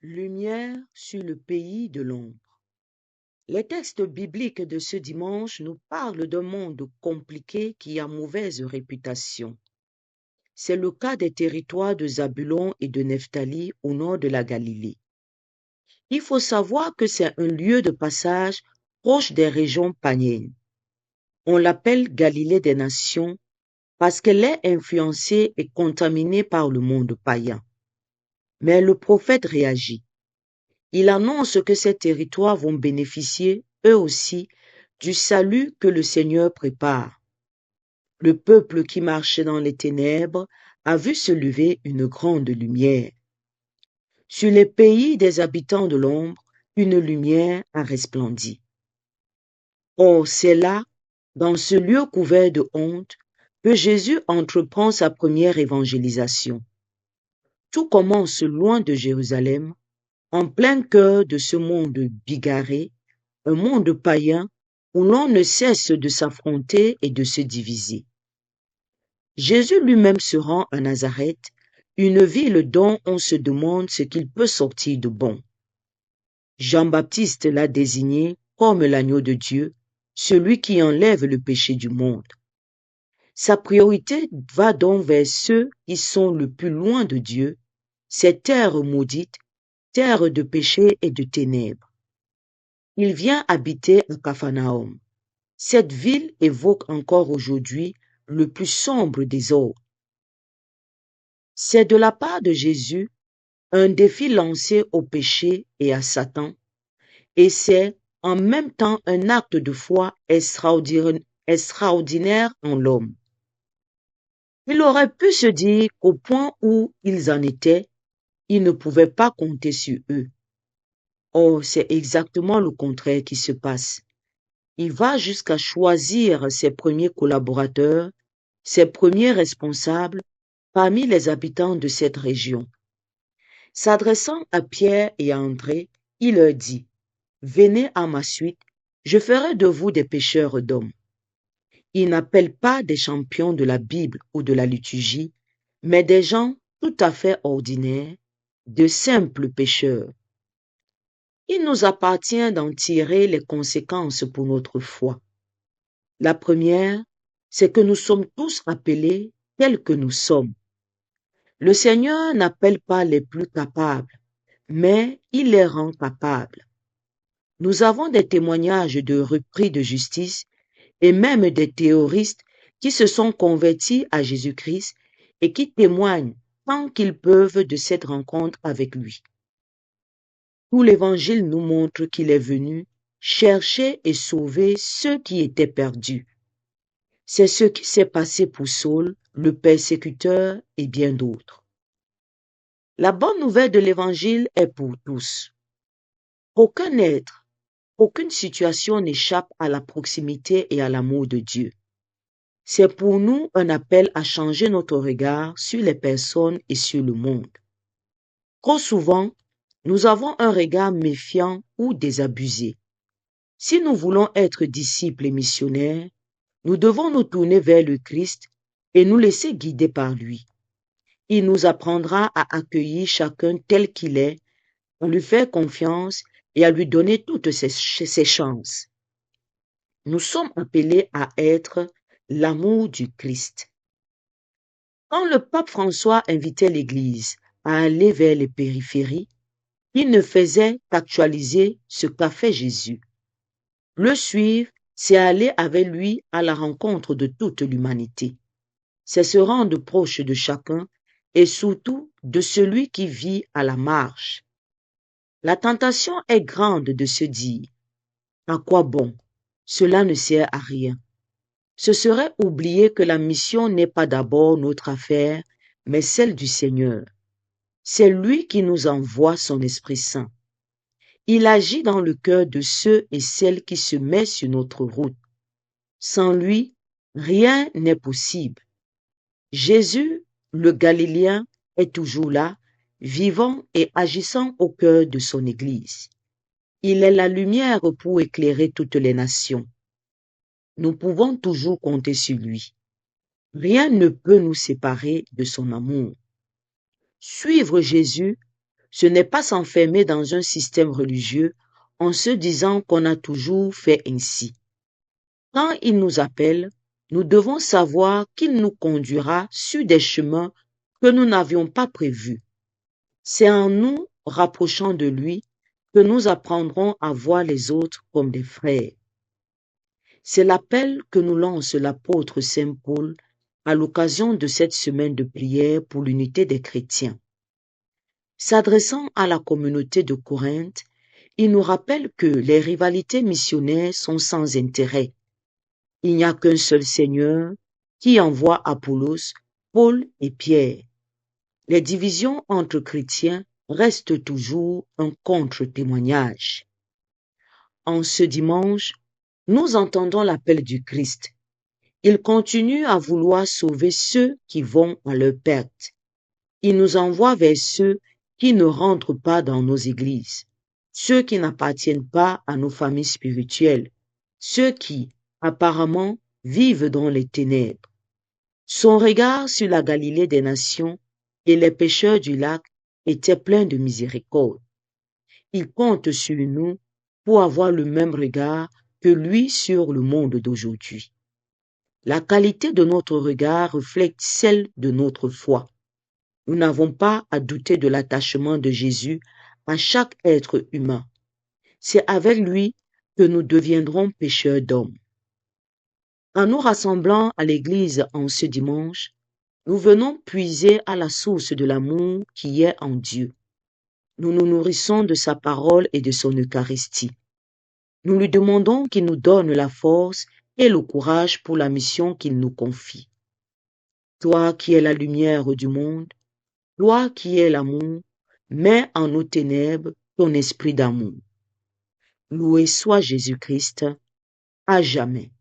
Lumière sur le pays de l'ombre. Les textes bibliques de ce dimanche nous parlent d'un monde compliqué qui a mauvaise réputation. C'est le cas des territoires de Zabulon et de Nephtali au nord de la Galilée. Il faut savoir que c'est un lieu de passage proche des régions païennes. On l'appelle Galilée des nations parce qu'elle est influencée et contaminée par le monde païen. Mais le prophète réagit. Il annonce que ces territoires vont bénéficier, eux aussi, du salut que le Seigneur prépare. Le peuple qui marchait dans les ténèbres a vu se lever une grande lumière. Sur les pays des habitants de l'ombre, une lumière a resplendi. Or, c'est là, dans ce lieu couvert de honte, que Jésus entreprend sa première évangélisation. Tout commence loin de Jérusalem, en plein cœur de ce monde bigarré, un monde païen où l'on ne cesse de s'affronter et de se diviser. Jésus lui-même se rend à Nazareth, une ville dont on se demande ce qu'il peut sortir de bon. Jean-Baptiste l'a désigné comme l'agneau de Dieu, celui qui enlève le péché du monde. Sa priorité va donc vers ceux qui sont le plus loin de Dieu, ces terres maudites, terre de péché et de ténèbres. Il vient habiter à Capharnaüm. Cette ville évoque encore aujourd'hui le plus sombre des ordres. C'est de la part de Jésus un défi lancé au péché et à Satan, et c'est en même temps un acte de foi extraordinaire en l'homme. Il aurait pu se dire qu'au point où ils en étaient, il ne pouvait pas compter sur eux. Or, c'est exactement le contraire qui se passe. Il va jusqu'à choisir ses premiers collaborateurs, ses premiers responsables parmi les habitants de cette région. S'adressant à Pierre et à André, il leur dit, « Venez à ma suite, je ferai de vous des pêcheurs d'hommes. » Il n'appelle pas des champions de la Bible ou de la liturgie, mais des gens tout à fait ordinaires, de simples pêcheurs. Il nous appartient d'en tirer les conséquences pour notre foi. La première, c'est que nous sommes tous appelés tels que nous sommes. Le Seigneur n'appelle pas les plus capables, mais il les rend capables. Nous avons des témoignages de repris de justice et même des terroristes qui se sont convertis à Jésus-Christ et qui témoignent tant qu'ils peuvent de cette rencontre avec lui. Tout l'Évangile nous montre qu'il est venu chercher et sauver ceux qui étaient perdus. C'est ce qui s'est passé pour Saul, le persécuteur et bien d'autres. La bonne nouvelle de l'Évangile est pour tous. Aucun être, aucune situation n'échappe à la proximité et à l'amour de Dieu. C'est pour nous un appel à changer notre regard sur les personnes et sur le monde. Trop souvent, nous avons un regard méfiant ou désabusé. Si nous voulons être disciples et missionnaires, nous devons nous tourner vers le Christ et nous laisser guider par lui. Il nous apprendra à accueillir chacun tel qu'il est, à lui faire confiance et à lui donner toutes ses chances. Nous sommes appelés à être l'amour du Christ. Quand le pape François invitait l'Église à aller vers les périphéries, il ne faisait qu'actualiser ce qu'a fait Jésus. Le suivre, c'est aller avec lui à la rencontre de toute l'humanité. C'est se rendre proche de chacun et surtout de celui qui vit à la marge. La tentation est grande de se dire « À quoi bon? Cela ne sert à rien. » Ce serait oublier que la mission n'est pas d'abord notre affaire, mais celle du Seigneur. C'est lui qui nous envoie son Esprit Saint. Il agit dans le cœur de ceux et celles qui se mettent sur notre route. Sans lui, rien n'est possible. Jésus, le Galiléen, est toujours là, vivant et agissant au cœur de son Église. Il est la lumière pour éclairer toutes les nations. Nous pouvons toujours compter sur lui. Rien ne peut nous séparer de son amour. Suivre Jésus, Ce n'est pas s'enfermer dans un système religieux en se disant qu'on a toujours fait ainsi. Quand il nous appelle, nous devons savoir qu'il nous conduira sur des chemins que nous n'avions pas prévus. C'est en nous rapprochant de lui que nous apprendrons à voir les autres comme des frères. C'est l'appel que nous lance l'apôtre Saint Paul à l'occasion de cette semaine de prière pour l'unité des chrétiens. S'adressant à la communauté de Corinthe, il nous rappelle que les rivalités missionnaires sont sans intérêt. Il n'y a qu'un seul Seigneur qui envoie Apollos, Paul et Pierre. Les divisions entre chrétiens restent toujours un contre-témoignage. En ce dimanche, nous entendons l'appel du Christ. Il continue à vouloir sauver ceux qui vont à leur perte. Il nous envoie vers ceux qui ne rentrent pas dans nos églises, ceux qui n'appartiennent pas à nos familles spirituelles, ceux qui, apparemment, vivent dans les ténèbres. Son regard sur la Galilée des nations et les pêcheurs du lac était plein de miséricorde. Il compte sur nous pour avoir le même regard que lui sur le monde d'aujourd'hui. La qualité de notre regard reflète celle de notre foi. Nous n'avons pas à douter de l'attachement de Jésus à chaque être humain. C'est avec lui que nous deviendrons pécheurs d'hommes. En nous rassemblant à l'église en ce dimanche, nous venons puiser à la source de l'amour qui est en Dieu. Nous nous nourrissons de sa parole et de son Eucharistie. Nous lui demandons qu'il nous donne la force et le courage pour la mission qu'il nous confie. Toi qui es la lumière du monde, toi qui es l'amour, mets en nos ténèbres ton esprit d'amour. Loué soit Jésus-Christ, à jamais.